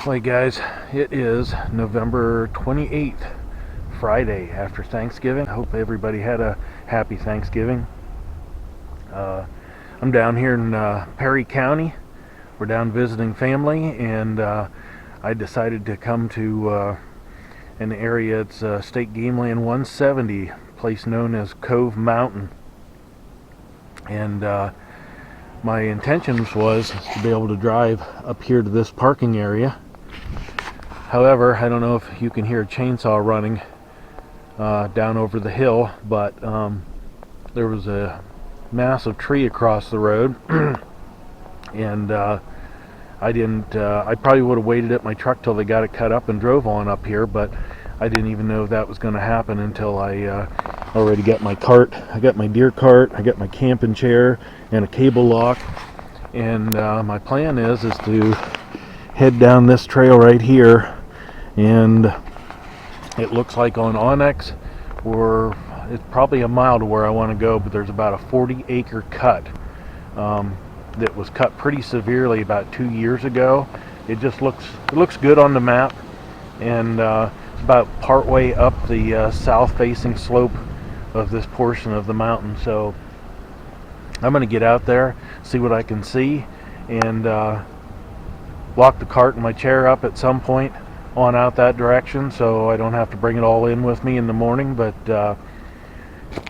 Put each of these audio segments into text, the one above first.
Well, guys, it is November 28th, Friday after Thanksgiving. I hope everybody had a happy Thanksgiving. I'm down here in Perry County. We're down visiting family, and I decided to come to an area. It's State Game Land 170, a place known as Cove Mountain. And my intentions was to be able to drive up here to this parking area. However, I don't know if you can hear a chainsaw running down over the hill, but there was a massive tree across the road, and I probably would have waited at my truck till they got it cut up and drove on up here, but I didn't even know that was going to happen until I already got my cart. I got my deer cart, I got my camping chair, and a cable lock, and my plan is to head down this trail right here. And it looks like on Onyx, it's probably a mile to where I want to go, but there's about a 40-acre cut that was cut pretty severely about 2 years ago. It looks good on the map, and about partway up the south-facing slope of this portion of the mountain. So I'm going to get out there, see what I can see, and lock the cart and my chair up at some point on out that direction, so I don't have to bring it all in with me in the morning. But I'm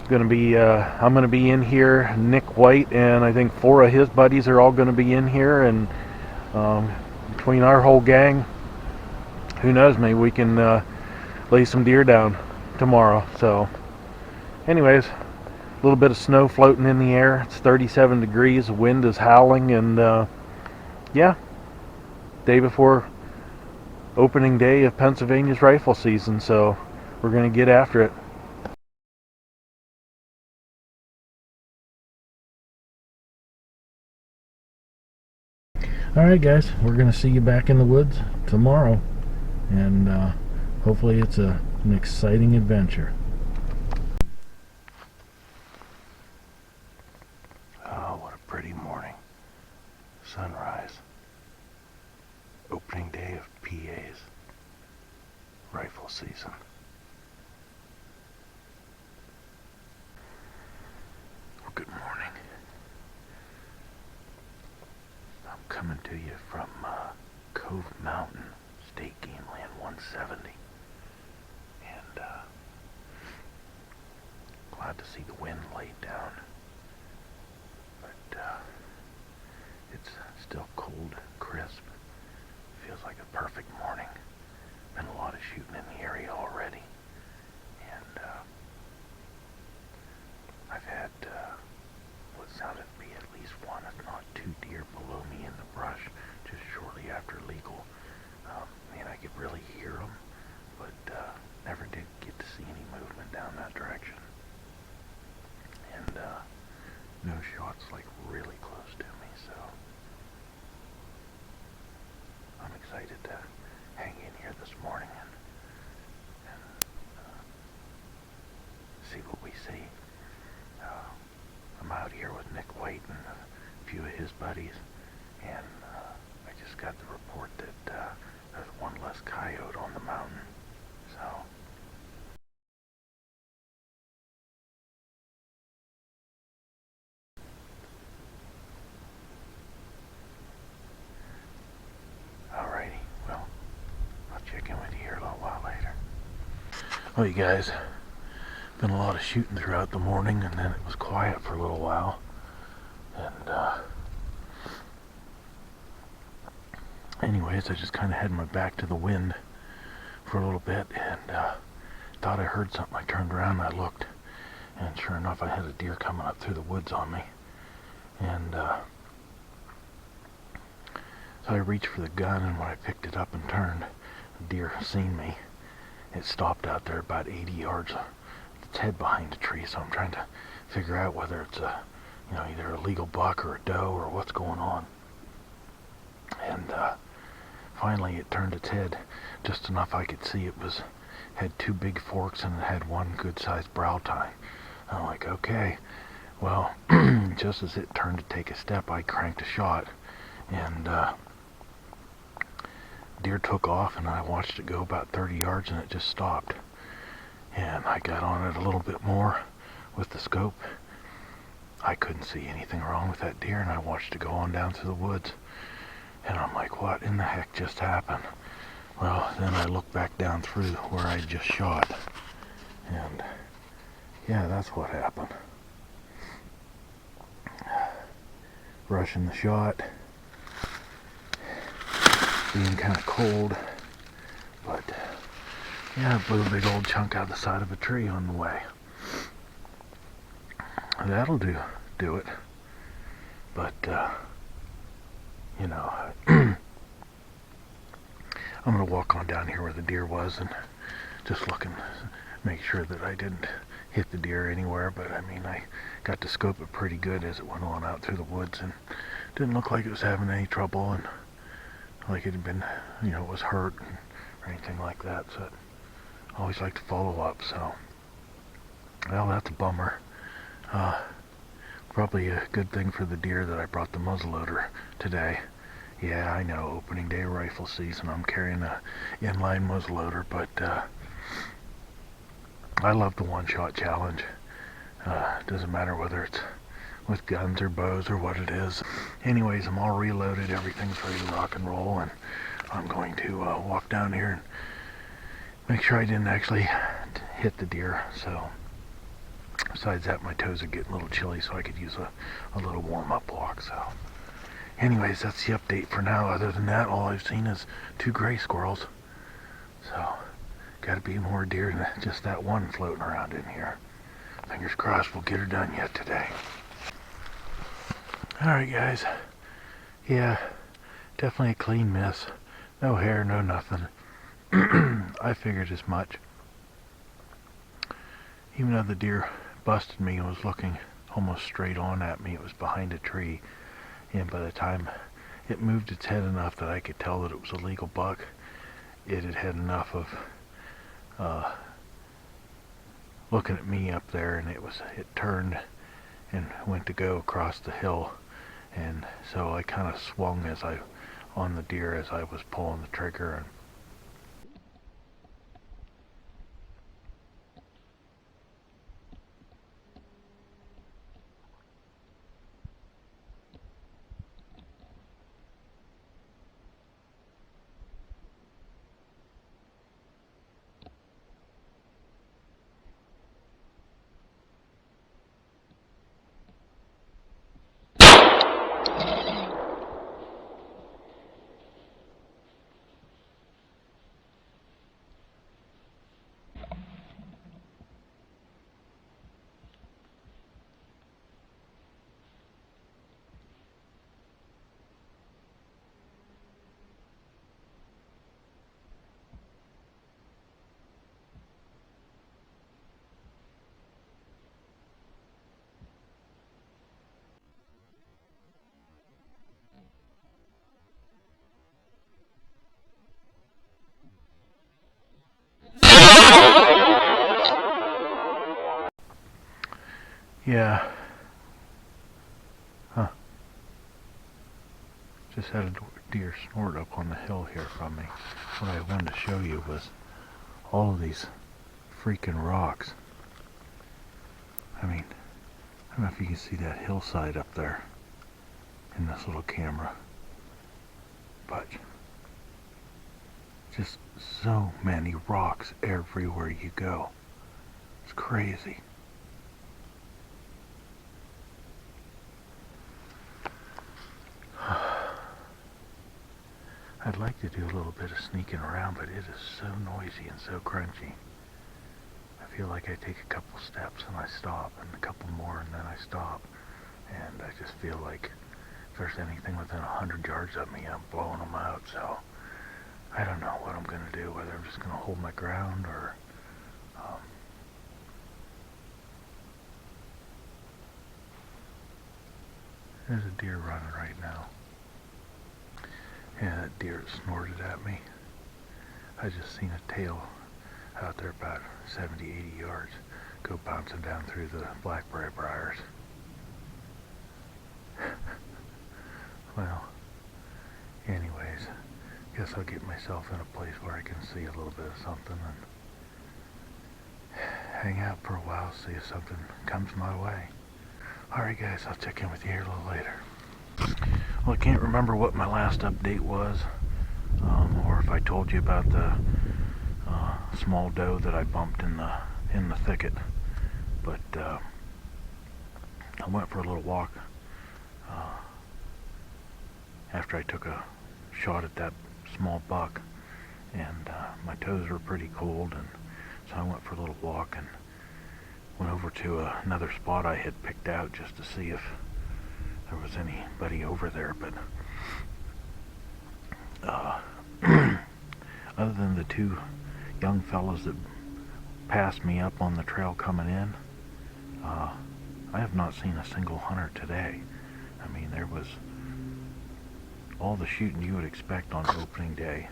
gonna be in here. Nick White and I think 4 of his buddies are all going to be in here, and between our whole gang, who knows, maybe we can lay some deer down tomorrow. So anyways, a little bit of snow floating in the air. It's 37 degrees, the wind is howling, and yeah, day before opening day of Pennsylvania's rifle season, so we're going to get after it. Alright guys, we're going to see you back in the woods tomorrow, and hopefully it's an exciting adventure. Oh, what a pretty morning. Sunrise. Opening day of PA's rifle season. Well, good morning. I'm coming to you from Cove Mountain, State Game Land 170. And glad to see the wind laid down. But it's still cold, crisp. Feels like a perfect morning. Been a lot of shooting in the area already, and I've had what sounded to be at least one, if not 2 deer below me in the brush just shortly after legal. And I could really hear them, but never did get to see any movement down that direction. And no shots like really close to me, so I'm excited to hang in here this morning and see what we see. I'm out here with Nick White and a few of his buddies, and I just got the report that there's one less coyote on the mountain. So alrighty, well, I'll check in with you here a little while later. Well, you guys, been a lot of shooting throughout the morning, and then it was quiet for a little while, and anyways, I just kind of had my back to the wind for a little bit, and thought I heard something. I turned around and I looked, and sure enough, I had a deer coming up through the woods on me, and so I reached for the gun, and when I picked it up and turned, the deer seen me. It stopped out there about 80 yards. Its head behind a tree, so I'm trying to figure out whether it's either a legal buck or a doe or what's going on. And finally it turned its head just enough I could see. It had 2 big forks, and it had 1 good sized brow tine. I'm like, okay, well, just as it turned to take a step, I cranked a shot, and Deer took off, and I watched it go about 30 yards, and it just stopped. And I got on it a little bit more with the scope. I couldn't see anything wrong with that deer, and I watched it go on down through the woods. And I'm like, what in the heck just happened? Well, then I looked back down through where I just shot. And yeah, that's what happened. Rushing the shot, being kind of cold, but yeah, I blew a big old chunk out of the side of a tree on the way. That'll do it. But you know, I'm gonna walk on down here where the deer was and just look and make sure that I didn't hit the deer anywhere. But I mean, I got to scope it pretty good as it went on out through the woods, and didn't look like it was having any trouble, and like it had been, you know, it was hurt or anything like that. So I always like to follow up. So, well, that's a bummer. Probably a good thing for the deer that I brought the muzzleloader today. Yeah, I know, opening day rifle season, I'm carrying a inline muzzleloader, but I love the one-shot challenge. Doesn't matter whether it's with guns or bows or what it is. Anyways, I'm all reloaded, everything's ready to rock and roll, and I'm going to walk down here and make sure I didn't actually hit the deer. So besides that, my toes are getting a little chilly, so I could use a little warm-up walk. So anyways, that's the update for now. Other than that, all I've seen is 2 gray squirrels. So gotta be more deer than just that one floating around in here. Fingers crossed we'll get her done yet today. Alright guys, yeah, definitely a clean miss. No hair, no nothing. I figured as much. Even though the deer busted me and was looking almost straight on at me, it was behind a tree, and by the time it moved its head enough that I could tell that it was a legal buck, it had had enough of looking at me up there, and it turned and went to go across the hill. And so I kind of swung on the deer as I was pulling the trigger, and yeah, just had a deer snort up on the hill here from me. What I wanted to show you was all of these freaking rocks. I mean, I don't know if you can see that hillside up there in this little camera, but just so many rocks everywhere you go. It's crazy. I'd like to do a little bit of sneaking around, but it is so noisy and so crunchy. I feel like I take a couple steps and I stop, and a couple more and then I stop. And I just feel like if there's anything within 100 yards of me, I'm blowing them out. So I don't know what I'm going to do, whether I'm just going to hold my ground or there's a deer running right now. Yeah, that deer snorted at me. I just seen a tail out there about 70, 80 yards go bouncing down through the blackberry briars. Well, anyways, Guess I'll get myself in a place where I can see a little bit of something and hang out for a while, see if something comes my way. Alright guys, I'll check in with you here a little later. Well, I can't remember what my last update was, or if I told you about the small doe that I bumped in the thicket, but I went for a little walk after I took a shot at that small buck, and my toes were pretty cold, and so I went for a little walk and went over to another spot I had picked out just to see if there was anybody over there, but other than the two young fellows that passed me up on the trail coming in, I have not seen a single hunter today. I mean, there was all the shooting you would expect on opening day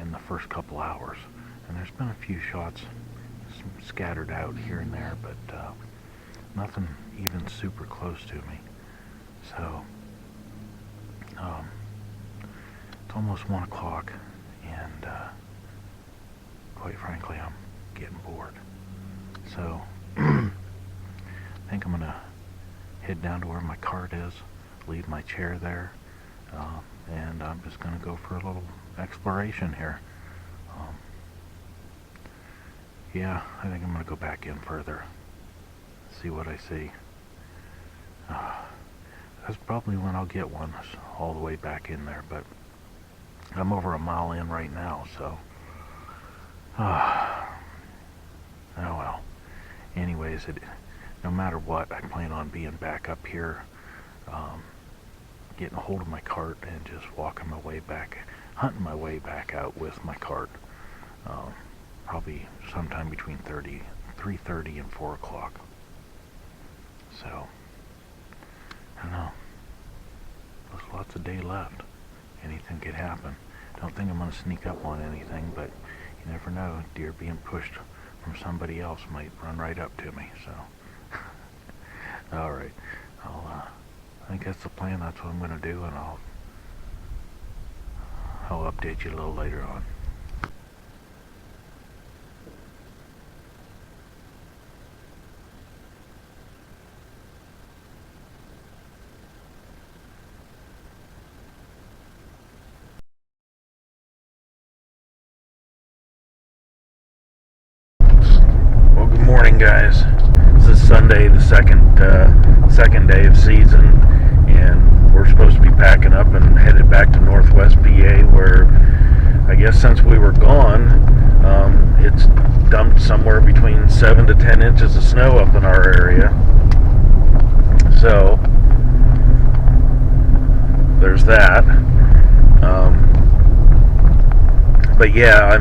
in the first couple hours, and there's been a few shots scattered out here and there, but nothing even super close to me. So it's almost 1 o'clock, and quite frankly I'm getting bored, so I think I'm gonna head down to where my cart is, leave my chair there, and I'm just gonna go for a little exploration here. Yeah, I think I'm gonna go back in further, see what I see. That's probably when I'll get one, all the way back in there, but I'm over a mile in right now, so oh well. Anyways, no matter what, I plan on being back up here, getting a hold of my cart and just walking my way back, hunting my way back out with my cart, probably sometime between 3:30 and 4 o'clock. So, I don't know, there's lots of day left. Anything could happen. Don't think I'm going to sneak up on anything, but you never know. Deer being pushed from somebody else might run right up to me, so. Alright, I think that's the plan. That's what I'm going to do, and I'll update you a little later on. Morning, guys. This is Sunday, the second day of season, and we're supposed to be packing up and headed back to Northwest PA, where I guess since we were gone, it's dumped somewhere between 7 to 10 inches of snow up in our area. So there's that. But yeah,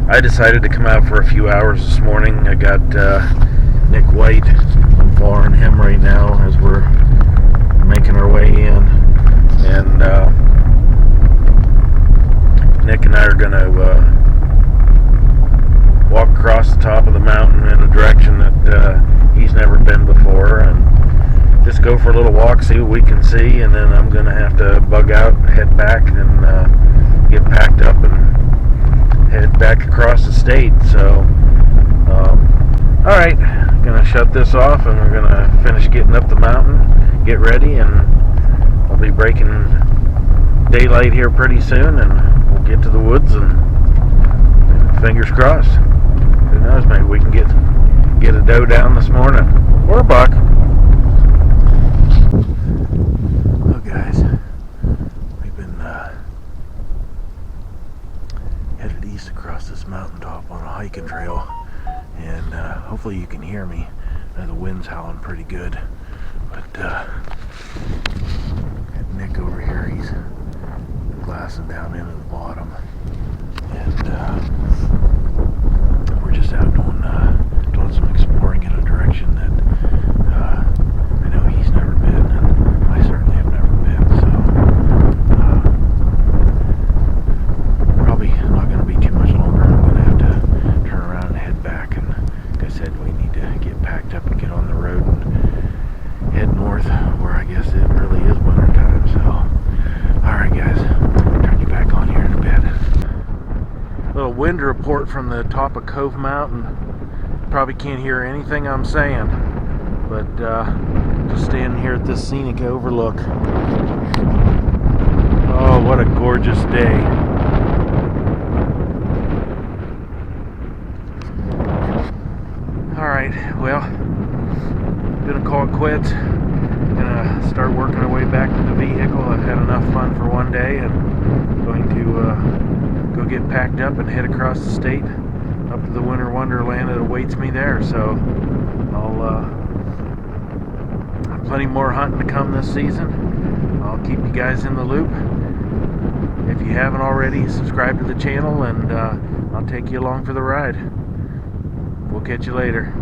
I decided to come out for a few hours this morning. I got Nick White. I'm following him right now as we're making our way in, and Nick and I are going to walk across the top of the mountain in a direction that he's never been before, and just go for a little walk, see what we can see, and then I'm going to have to bug out, head back, and get packed up and head back across the state. So alright, gonna shut this off, and we're gonna finish getting up the mountain, get ready, and I'll be breaking daylight here pretty soon, and we'll get to the woods, and fingers crossed, who knows, maybe we can get a doe down this morning, or a buck. Well guys, we've been headed east across this mountaintop on a hiking trail, and hopefully you can hear me. The wind's howling pretty good, but got Nick over here, he's glassing down into the bottom, and we're just out doing some exploring in a direction that I know he's never been, and I certainly have never been, so probably not going to be too much longer. I'm going to have to turn around and head back, and like I said, we need to get packed up and get on the road and head north, where I guess it really is winter time. So alright guys, turn you back bed. Little wind report from the top of Cove Mountain. Probably can't hear anything I'm saying, but just standing here at this scenic overlook. Oh, what a gorgeous day. Alright, well, gonna call it quits. Gonna start working our way back to the vehicle. I've had enough fun for one day, and going to go get packed up and head across the state up to the winter wonderland that awaits me there. So I'll have plenty more hunting to come this season. I'll keep you guys in the loop. If you haven't already, subscribe to the channel, and I'll take you along for the ride. We'll catch you later.